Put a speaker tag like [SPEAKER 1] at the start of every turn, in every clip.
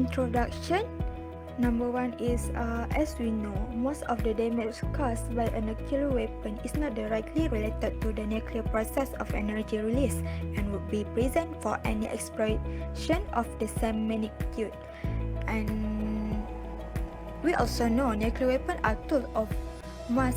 [SPEAKER 1] introduction. Number one is, as we know, most of the damage caused by a nuclear weapon is not directly related to the nuclear process of energy release and would be present for any explosion of the same magnitude. And we also know nuclear weapons are tools of mass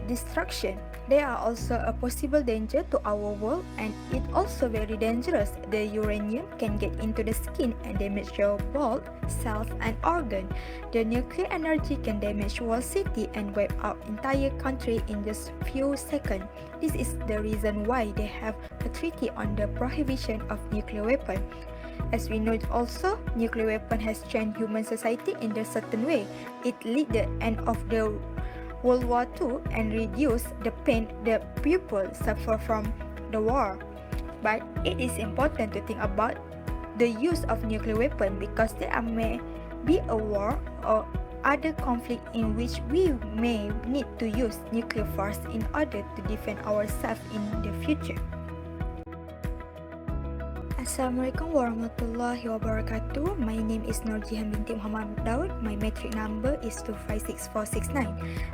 [SPEAKER 1] destruction. They are also a possible danger to our world, and it also very dangerous. The uranium can get into the skin and damage your blood, cells and organ. The nuclear energy can damage whole city and wipe out entire country in just few seconds. This is the reason why they have a treaty on the prohibition of nuclear weapon. As we know also, nuclear weapon has changed human society in a certain way. It led the end of the World War II and reduce the pain the people suffer from the war. But it is important to think about the use of nuclear weapon because there may be a war or other conflict in which we may need to use nuclear force in order to defend ourselves in the future. Assalamualaikum warahmatullahi wabarakatuh. My name is Norjihan Binti Daud. My metric number is 256469.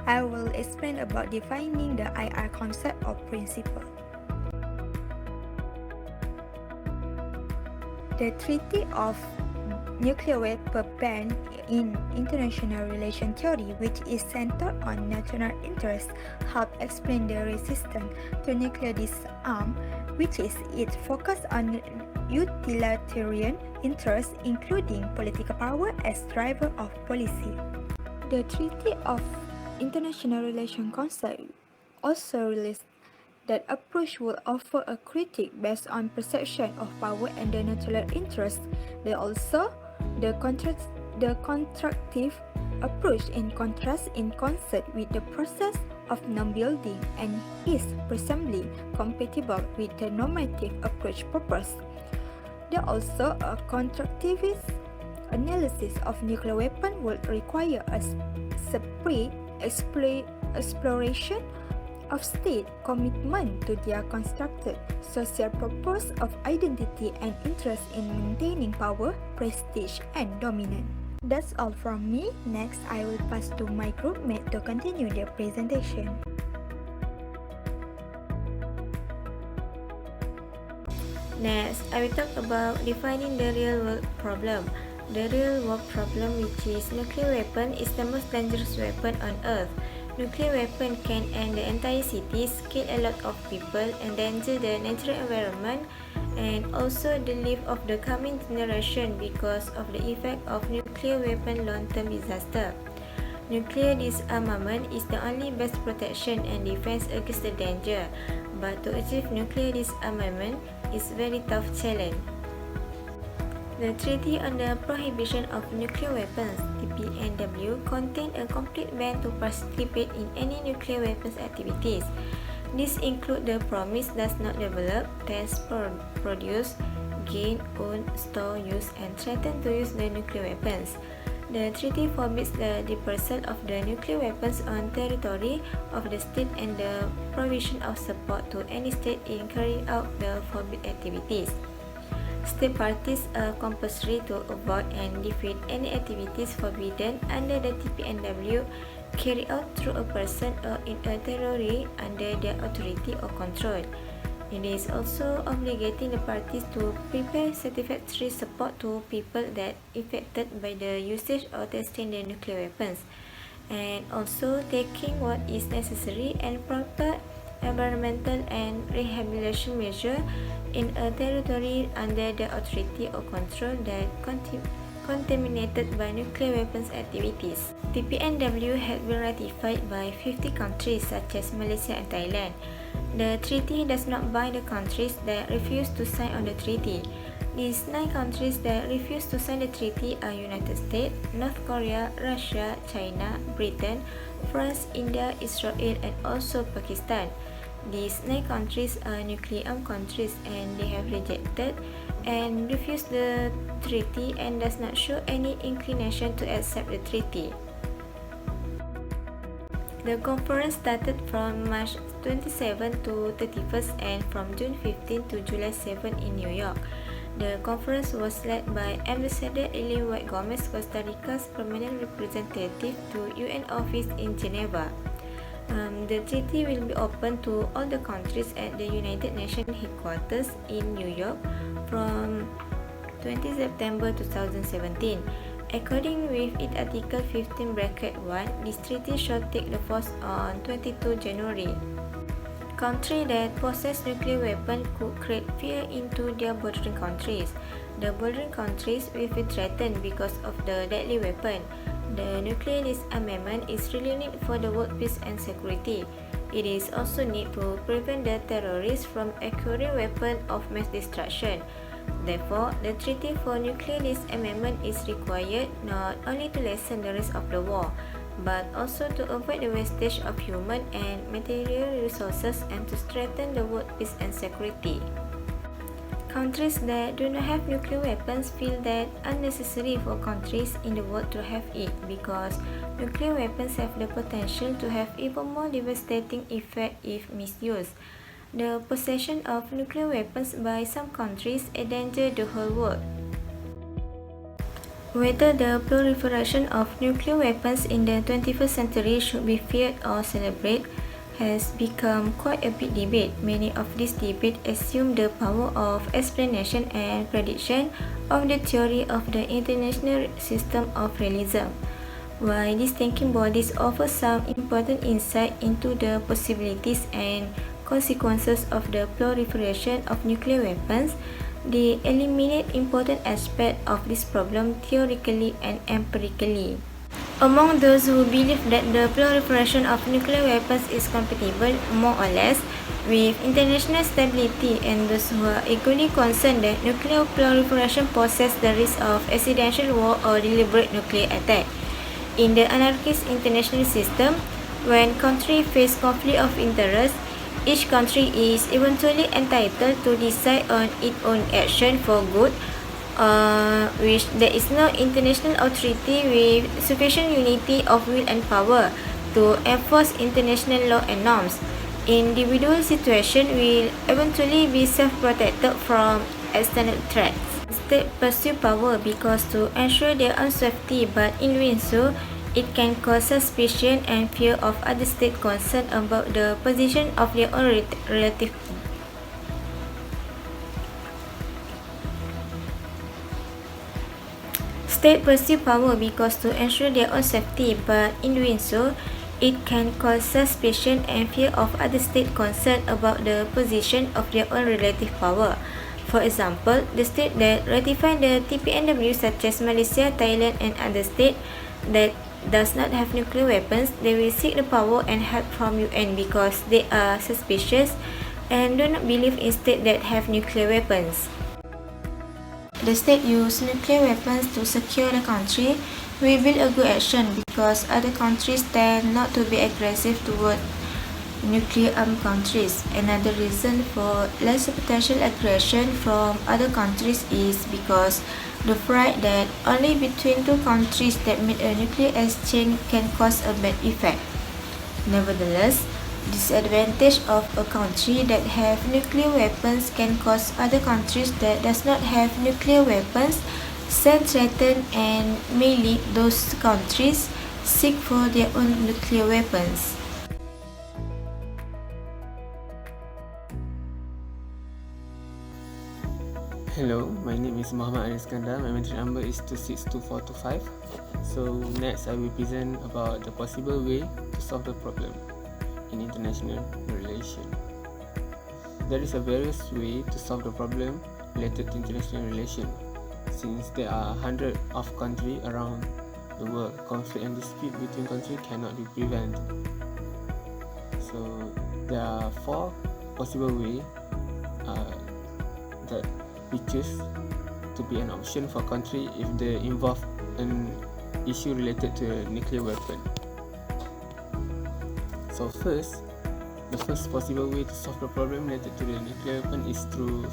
[SPEAKER 1] I will explain about defining the IR concept or principle. The Treaty of Nuclear Weapon Ban in International Relation Theory, which is centered on national interest, help explain the resistance to nuclear disarm, which is it focus on utilitarian interests, including political power as driver of policy. The Treaty of International Relations concept also released that approach will offer a critique based on perception of power and the national interest. They also the constructive approach in contrast in concert with the process of non-building and is presumably compatible with the normative approach proposed. There also a constructivist analysis of nuclear weapon would require a separate exploration of state commitment to their constructed social purpose of identity and interest in maintaining power, prestige, and dominance. That's all from me. Next, I will pass to my groupmate to continue their presentation.
[SPEAKER 2] Next, I will talk about defining the real world problem. The real world problem, which is nuclear weapon, is the most dangerous weapon on earth. Nuclear weapon can end the entire cities, kill a lot of people, endanger the natural environment, and also the life of the coming generation because of the effect of nuclear weapon long-term disaster. Nuclear disarmament is the only best protection and defense against the danger, but to achieve nuclear disarmament is very tough challenge. The Treaty on the Prohibition of Nuclear Weapons (TPNW) contains a complete ban to participate in any nuclear weapons activities. This includes the promise does not develop, test, produce, gain, own, store, use, and threaten to use the nuclear weapons. The treaty forbids the dispersal of the nuclear weapons on territory of the state and the provision of support to any state in carrying out the forbidden activities. State parties are compulsory to avoid and defeat any activities forbidden under the TPNW carried out through a person or in a territory under their authority or control. It is also obligating the parties to prepare satisfactory support to people that affected by the usage or testing the nuclear weapons, and also taking what is necessary and proper environmental and rehabilitation measure in a territory under the authority or control that contaminated by nuclear weapons activities. TPNW had been ratified by 50 countries such as Malaysia and Thailand. The treaty does not bind the countries that refuse to sign on the treaty. These 9 countries that refuse to sign the treaty are United States, North Korea, Russia, China, Britain, France, India, Israel, and also Pakistan. These 9 countries are nuclear-armed countries and they have rejected and refused the treaty and does not show any inclination to accept the treaty. The conference started from March 27 to 31st and from June 15 to July 7 in New York. The conference was led by Ambassador Ellen White Gomez, Costa Rica's permanent representative to UN office in Geneva. The treaty will be open to all the countries at the United Nations headquarters in New York from 20 September 2017. According with its Article 15(1), this treaty shall take the force on 22 January. Countries that possess nuclear weapons could create fear into their bordering countries. The bordering countries will be threatened because of the deadly weapon. The nuclear disarmament is really needed for the world peace and security. It is also needed to prevent the terrorists from acquiring weapons of mass destruction. Therefore, the Treaty for Nuclear Disarmament is required not only to lessen the risk of the war, but also to avoid the wastage of human and material resources and to strengthen the world peace and security. Countries that do not have nuclear weapons feel that unnecessary for countries in the world to have it because nuclear weapons have the potential to have even more devastating effect if misused. The possession of nuclear weapons by some countries endanger the whole world. Whether the proliferation of nuclear weapons in the 21st century should be feared or celebrated has become quite a big debate. Many of these debates assume the power of explanation and prediction of the theory of the international system of realism. While these thinking bodies offer some important insight into the possibilities and consequences of the proliferation of nuclear weapons, they eliminate important aspects of this problem theoretically and empirically. Among those who believe that the proliferation of nuclear weapons is compatible, more or less, with international stability and those who are equally concerned that nuclear proliferation poses the risk of accidental war or deliberate nuclear attack. In the anarchist international system, when countries face conflict of interest, each country is eventually entitled to decide on its own action for good, which there is no international authority with sufficient unity of will and power to enforce international law and norms. Individual situations will eventually be self-protected from external threats. States pursue power because to ensure their own safety, but in doing so, it can cause suspicion and fear of other states concerned about the position of their own relative. States pursue power because to ensure their own safety, but in doing so, it can cause suspicion and fear of other states concerned about the position of their own relative power. For example, the states that ratify the TPNW, such as Malaysia, Thailand, and other states that does not have nuclear weapons, they will seek the power and help from UN because they are suspicious and do not believe in states that have nuclear weapons. The state use nuclear weapons to secure the country will build a good action because other countries tend not to be aggressive toward nuclear armed countries. Another reason for less potential aggression from other countries is because the fright that only between two countries that made a nuclear exchange can cause a bad effect. Nevertheless, disadvantage of a country that have nuclear weapons can cause other countries that does not have nuclear weapons sense threatened and may lead those countries seek for their own nuclear weapons.
[SPEAKER 3] Hello, my name is Mohd Iskandar. My mention number is 262425. So next I will present about the possible way to solve the problem in international relation. There is a various way to solve the problem related to international relation. Since there are hundreds of countries around the world, conflict and dispute between countries cannot be prevented. So there are four possible ways that we choose to be an option for country if they involve an issue related to a nuclear weapon. So the first possible way to solve the problem related to the nuclear weapon is through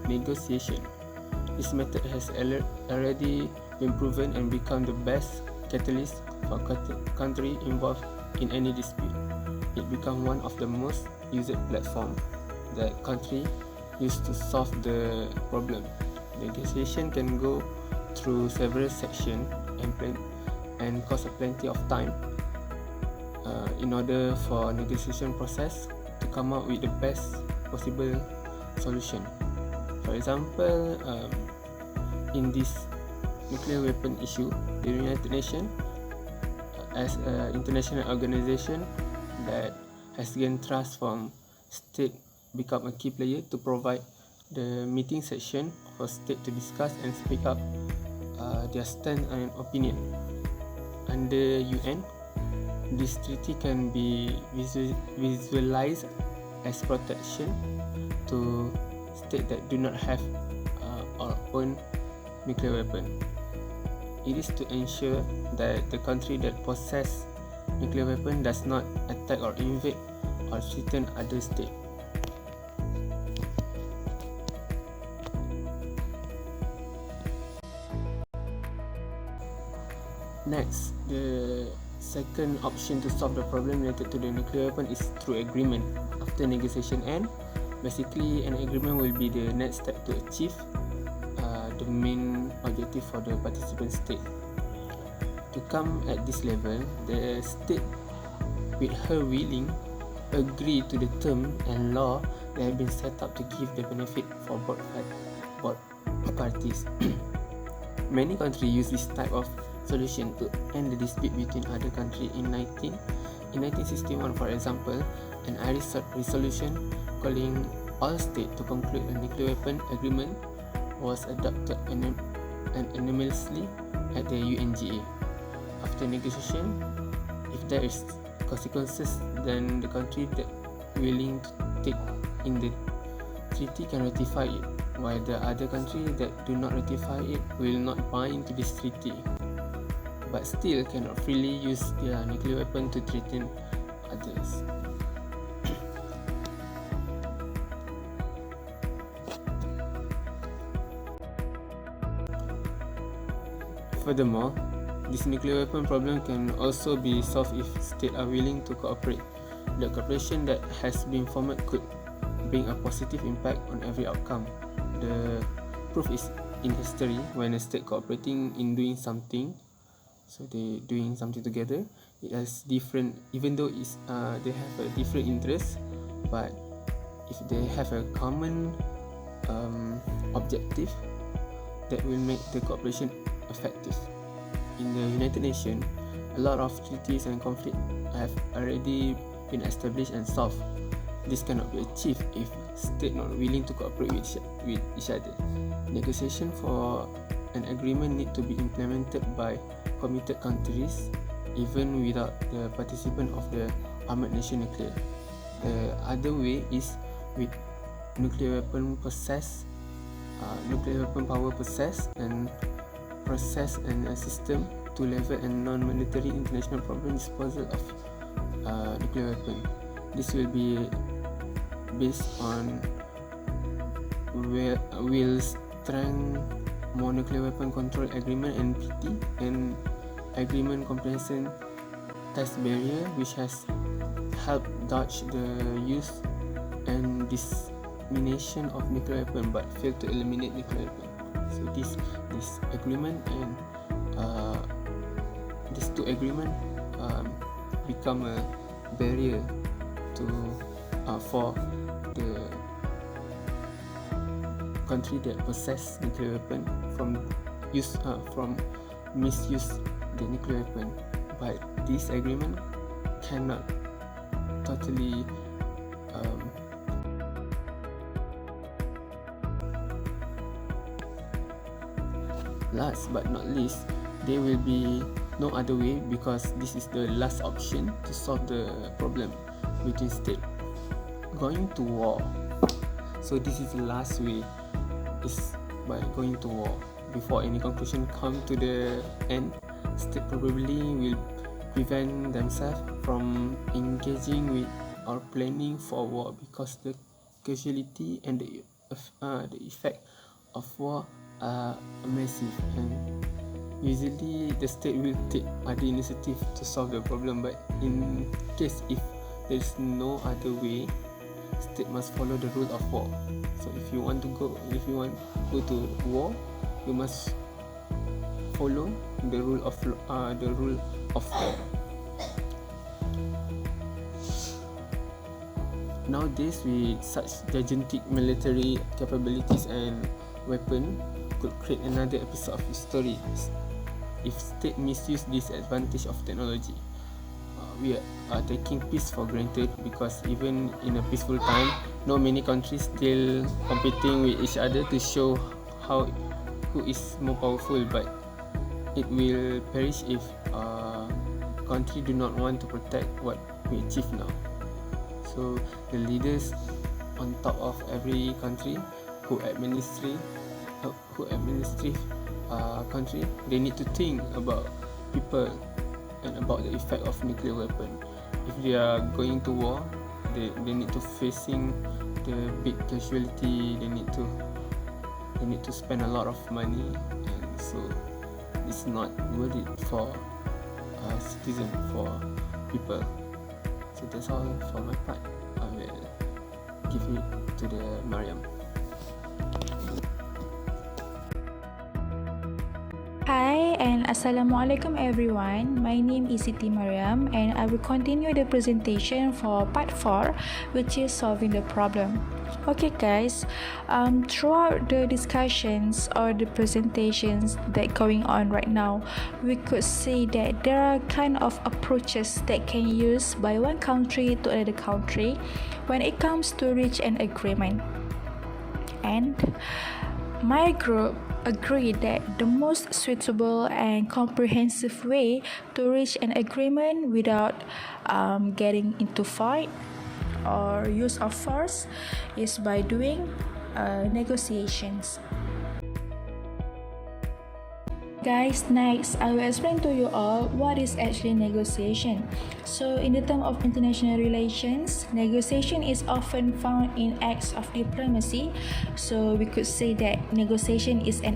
[SPEAKER 3] negotiation. This method has already been proven and become the best catalyst for country involved in any dispute. It becomes one of the most used platforms that country used to solve the problem Negotiation can go through several sections and cost plenty of time in order for negotiation process to come out with the best possible solution. For example, in this nuclear weapon issue, the United Nations as an international organization that has gained trust from state become a key player to provide the meeting section for state to discuss and speak up their stand and opinion. Under UN, this treaty can be visualized as protection to states that do not have or own nuclear weapon. It is to ensure that the country that possess nuclear weapon does not attack or invade or threaten other states. Next, the second option to solve the problem related to the nuclear weapon is through agreement. After negotiation end, basically an agreement will be the next step to achieve the main objective for the participant state. To come at this level, the state, with her willing, agree to the term and law that have been set up to give the benefit for both parties. Many countries use this type of solution to end the dispute between other countries. In 1961, for example, an Irish resolution calling all states to conclude a nuclear weapon agreement was adopted unanimously at the UNGA. After negotiation, if there is consequences, then the country that willing to take in the treaty can ratify it, while the other country that do not ratify it will not bind to this treaty, but still cannot freely use their nuclear weapon to threaten others. Furthermore, this nuclear weapon problem can also be solved if states are willing to cooperate. The cooperation that has been formed could bring a positive impact on every outcome. The proof is in history when a state cooperating in doing something, so they doing something together. It has different, even though they have a different interest, but if they have a common objective, that will make the cooperation effective. In the United Nations, a lot of treaties and conflicts have already been established and solved. This cannot be achieved if states not willing to cooperate with each other. Negotiation for an agreement need to be implemented by committed countries, even without the participant of the armed nation nuclear. The other way is with nuclear weapon power possess and process and a system to level and non-monetary international problem disposal of nuclear weapon. This will be based on will strength more nuclear weapon control agreement NPT and agreement comprehension test barrier, which has helped dodge the use and dissemination of nuclear weapon but failed to eliminate nuclear weapon. So this agreement and these two agreement become a barrier to for the country that possess nuclear weapon from misuse the nuclear weapon. But this agreement cannot totally last but not least, there will be no other way because this is the last option to solve the problem between states. Going to war. So this is the last way, is by going to war. Before any conclusion come to the end, state probably will prevent themselves from engaging with or planning for war because the casualty and the effect of war are massive, and usually the state will take other initiative to solve the problem. But in case if there is no other way, state must follow the rule of war. So if you want to go to war, you must follow the rule of war. Nowadays, with such gigantic military capabilities and weapon, could create another episode of history if state misuse this advantage of technology. We are taking peace for granted because even in a peaceful time, not many countries still competing with each other to show who is more powerful. But it will perish if country do not want to protect what we achieve now. So the leaders on top of every country who administrate country, they need to think about people and about the effect of nuclear weapon. If they are going to war, they need to facing the big casualty. They need to spend a lot of money, and so it's not worth it for citizen, for people. So that's all for my part. I will give it to the Maryam.
[SPEAKER 4] Hi and Assalamualaikum everyone. My name is Siti Maryam and I will continue the presentation for part 4, which is solving the problem. Okay guys, throughout the discussions or the presentations that going on right now, we could see that there are kind of approaches that can use by one country to another country when it comes to reach an agreement. And my group agreed that the most suitable and comprehensive way to reach an agreement without getting into fight or use of force is by doing negotiations. Guys, next I will explain to you all what is actually negotiation. So in the term of international relations, negotiation is often found in acts of diplomacy. So we could say that negotiation is an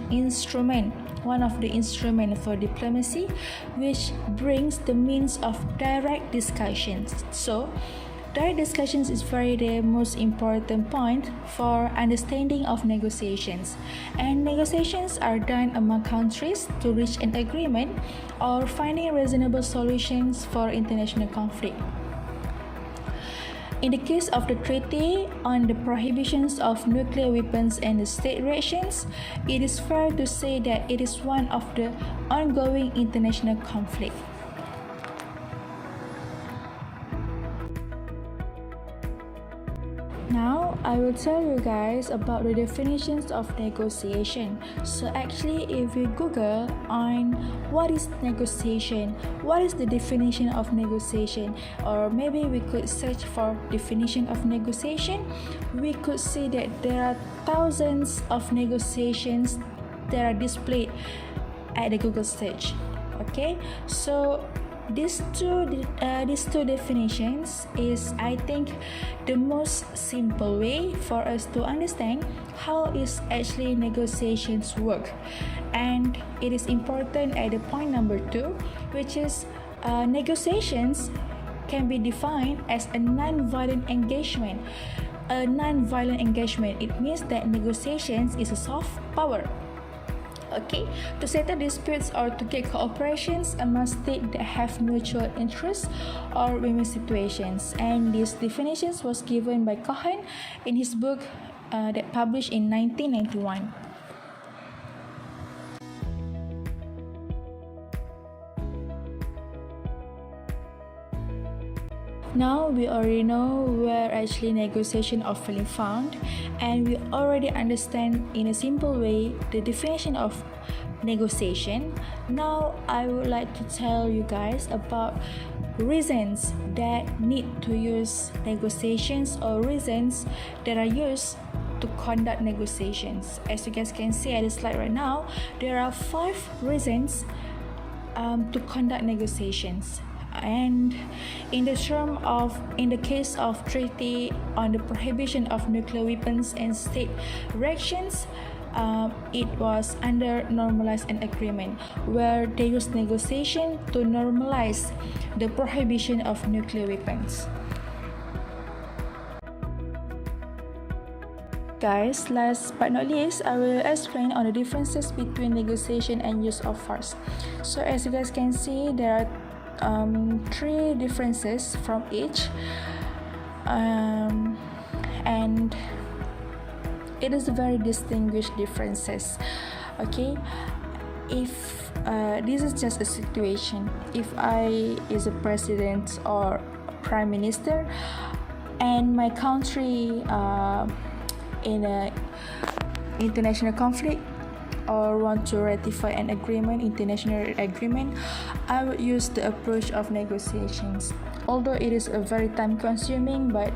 [SPEAKER 4] instrument, one of the instruments for diplomacy, which brings the means of direct discussions. So direct discussions is very the most important point for understanding of negotiations, and negotiations are done among countries to reach an agreement or finding reasonable solutions for international conflict. In the case of the Treaty on the Prohibitions of Nuclear Weapons and the State Reactions, it is fair to say that it is one of the ongoing international conflict. Now, I will tell you guys about the definitions of negotiation. So actually, if we Google on what is negotiation, what is the definition of negotiation, or maybe we could search for definition of negotiation, we could see that there are thousands of negotiations that are displayed at the Google search. Okay, so these two definitions is, I think, the most simple way for us to understand how is actually negotiations work. And it is important at the point number 2, which is negotiations can be defined as a non-violent engagement. A non-violent engagement, it means that negotiations is a soft power. Okay, to settle disputes or to get cooperations among states that have mutual interests or win-win situations. And this definitions was given by Cohen in his book that published in 1991. Now we already know where actually negotiation are often found, and we already understand in a simple way the definition of negotiation. Now I would like to tell you guys about reasons that need to use negotiations or reasons that are used to conduct negotiations. As you guys can see at the slide right now, there are 5 reasons to conduct negotiations. And in the case of Treaty on the Prohibition of Nuclear Weapons and State Reactions, it was under normalized an agreement where they used negotiation to normalize the prohibition of nuclear weapons. guys, last but not least, I will explain on the differences between negotiation and use of force. So as you guys can see, there are three differences from each, and it is very distinguished differences. Okay, if this is just a situation, if I is a president or prime minister and my country in a international conflict or want to ratify an agreement, international agreement, I would use the approach of negotiations. Although it is a very time consuming, but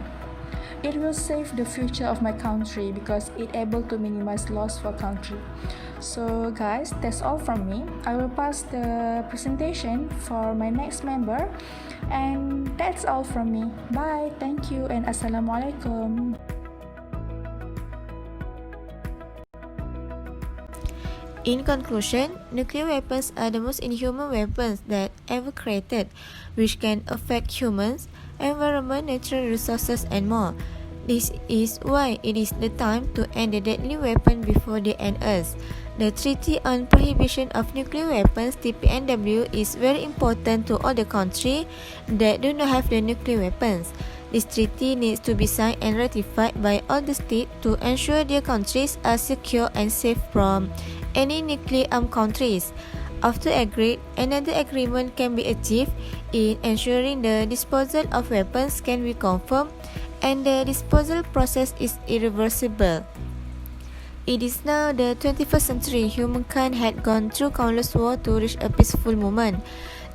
[SPEAKER 4] it will save the future of my country because it able to minimize loss for country. So guys, that's all from me. I will pass the presentation for my next member, and that's all from me. Bye, thank you, and Assalamualaikum.
[SPEAKER 2] In conclusion, nuclear weapons are the most inhuman weapons that ever created, which can affect humans, environment, natural resources, and more. This is why it is the time to end the deadly weapon before they end us. The Treaty on Prohibition of Nuclear Weapons (TPNW) is very important to all the countries that do not have the nuclear weapons. This treaty needs to be signed and ratified by all the states to ensure their countries are secure and safe from any nuclear-armed countries. After agreed, another agreement can be achieved in ensuring the disposal of weapons can be confirmed and the disposal process is irreversible. It is now the 21st century. Humankind had gone through countless wars to reach a peaceful moment.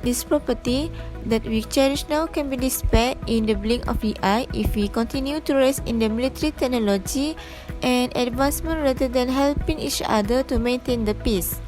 [SPEAKER 2] This property that we cherish now can be dispelled in the blink of the eye if we continue to race in the military technology and advancement rather than helping each other to maintain the peace.